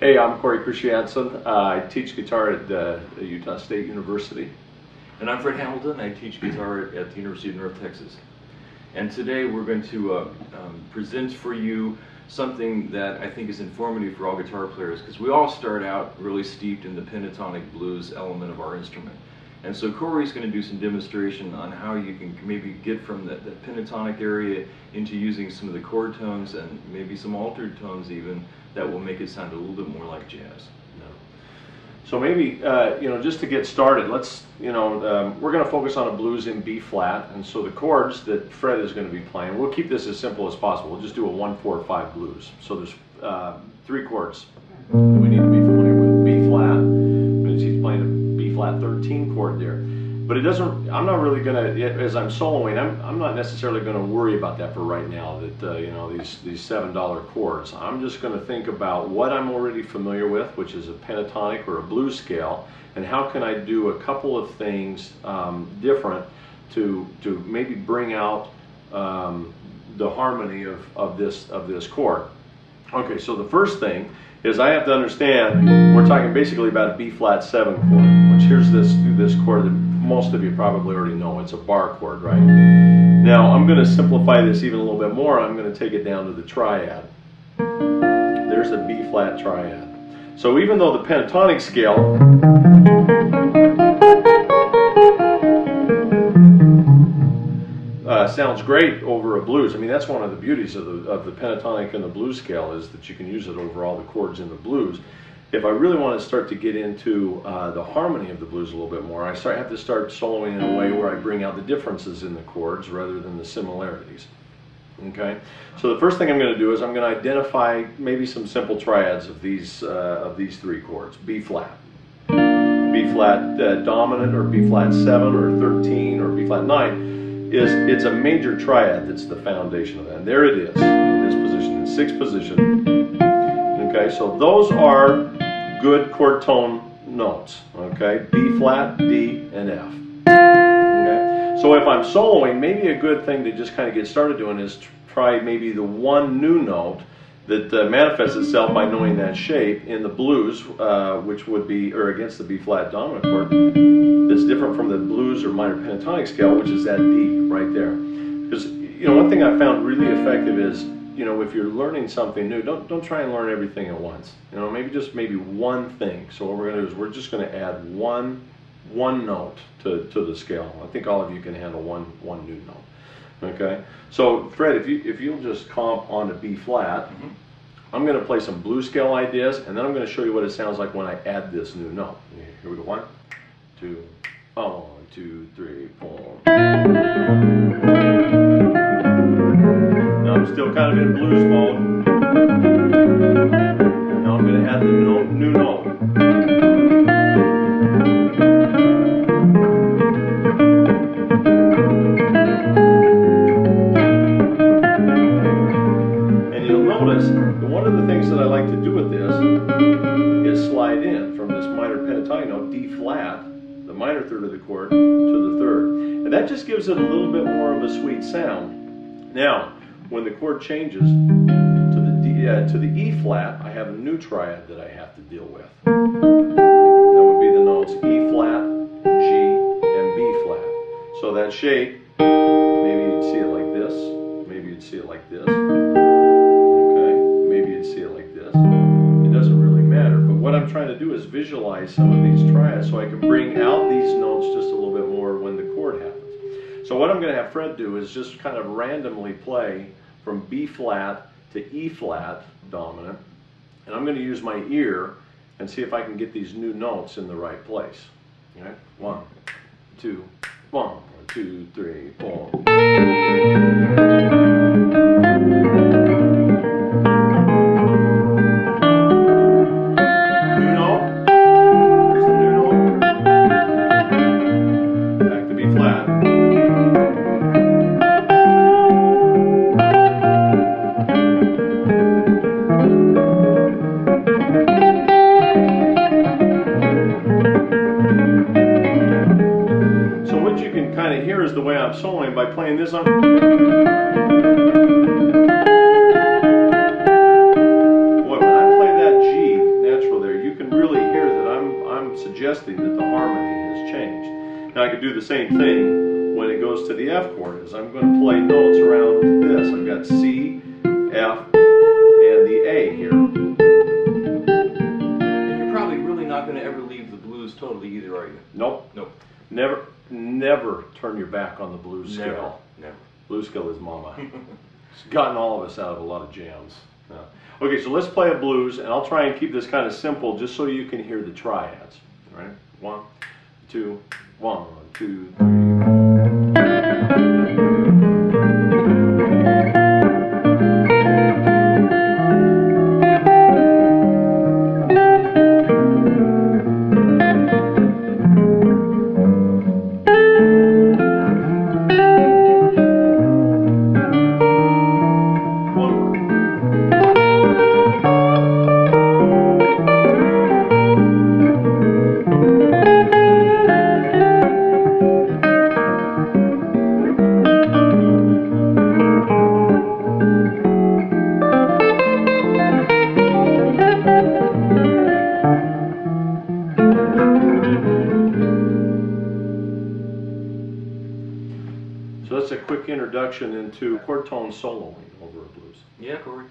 Hey, I'm Christiansen. I teach guitar at Utah State University. And I'm Fred Hamilton. I teach guitar at the University of North Texas. And today we're going to present for you something that I think is informative for all guitar players, because we all start out really steeped in the pentatonic blues element of our instrument. And so Corey's going to do some demonstration on how you can maybe get from that pentatonic area into using some of the chord tones and maybe some altered tones even that will make it sound a little bit more like jazz. So maybe, just to get started, let's, we're going to focus on a blues in B flat, and so the chords that Fred is going to be playing, we'll keep this as simple as possible. We'll just do a 1-4-5 blues. So there's 3 chords that we need to be familiar with. B flat, because he's playing a B flat 13 chord there. But it doesn't, I'm not really going to, as I'm soloing, I'm not necessarily going to worry about that for right now, that, these $7 chords. I'm just going to think about what I'm already familiar with, which is a pentatonic or a blues scale, and how can I do a couple of things different to maybe bring out the harmony of this chord. Okay, so the first thing is I have to understand we're talking basically about a B flat 7 chord, which here's this chord that most of you probably already know. It's a bar chord, right? Now I'm going to simplify this even a little bit more. I'm going to take it down to the triad. There's the B flat triad. So even though the pentatonic scale sounds great over a blues. I mean, that's one of the beauties of the pentatonic and the blues scale, is that you can use it over all the chords in the blues. If I really want to start to get into the harmony of the blues a little bit more, I have to start soloing in a way where I bring out the differences in the chords rather than the similarities. Okay, so the first thing I'm going to do is I'm going to identify maybe some simple triads of these 3 chords. B flat, B flat dominant, or B flat 7 or 13 or B flat 9. It's a major triad that's the foundation of that. And there it is, in this position, in 6th position. Okay, so those are good chord tone notes. Okay, B flat, D, and F. Okay, so if I'm soloing, maybe a good thing to just kind of get started doing is try maybe the one new note that manifests itself by knowing that shape in the blues, which would be, or against the B flat dominant chord, that's different from the blues or minor pentatonic scale, which is that D right there. Because one thing I found really effective is, if you're learning something new, don't try and learn everything at once. Maybe one thing. So what we're going to do is we're just going to add one note to the scale. I think all of you can handle one new note. Okay, so Fred, if you'll just comp on a B flat, I'm going to play some blues scale ideas, and then I'm going to show you what it sounds like when I add this new note. Here we go. 1, 2, 1, 2, 3, 4. Now I'm still kind of in blues mode. Now I'm going to add the new note. One of the things that I like to do with this is slide in from this minor pentatonic note, D flat, the minor third of the chord, to the 3rd. And that just gives it a little bit more of a sweet sound. Now, when the chord changes to the E flat, I have a new triad that I have to deal with. That would be the notes E flat, G, and B flat. So that shape, maybe you'd see it like this, maybe you'd see it like this. See it like this. It doesn't really matter, but what I'm trying to do is visualize some of these triads so I can bring out these notes just a little bit more when the chord happens. So what I'm going to have Fred do is just kind of randomly play from B flat to E flat dominant, and I'm going to use my ear and see if I can get these new notes in the right place. Okay? 1, 2, 1, 2, 3, 4. Here's the way I'm soloing by playing this on. Boy, when I play that G, naturally I could do the same thing when it goes to the F chord. Is I'm going to play notes around this. I've got C, F, and the A here. And you're probably really not going to ever leave the blues totally either, are you? Nope. Nope. Never turn your back on the blues scale. Never. Blues scale is mama. It's gotten all of us out of a lot of jams. Yeah. Okay, so let's play a blues, and I'll try and keep this kind of simple just so you can hear the triads. All right? 1, 2, 1, 2, 3. So that's a quick introduction into chord tone soloing over a blues. Yeah, Corey.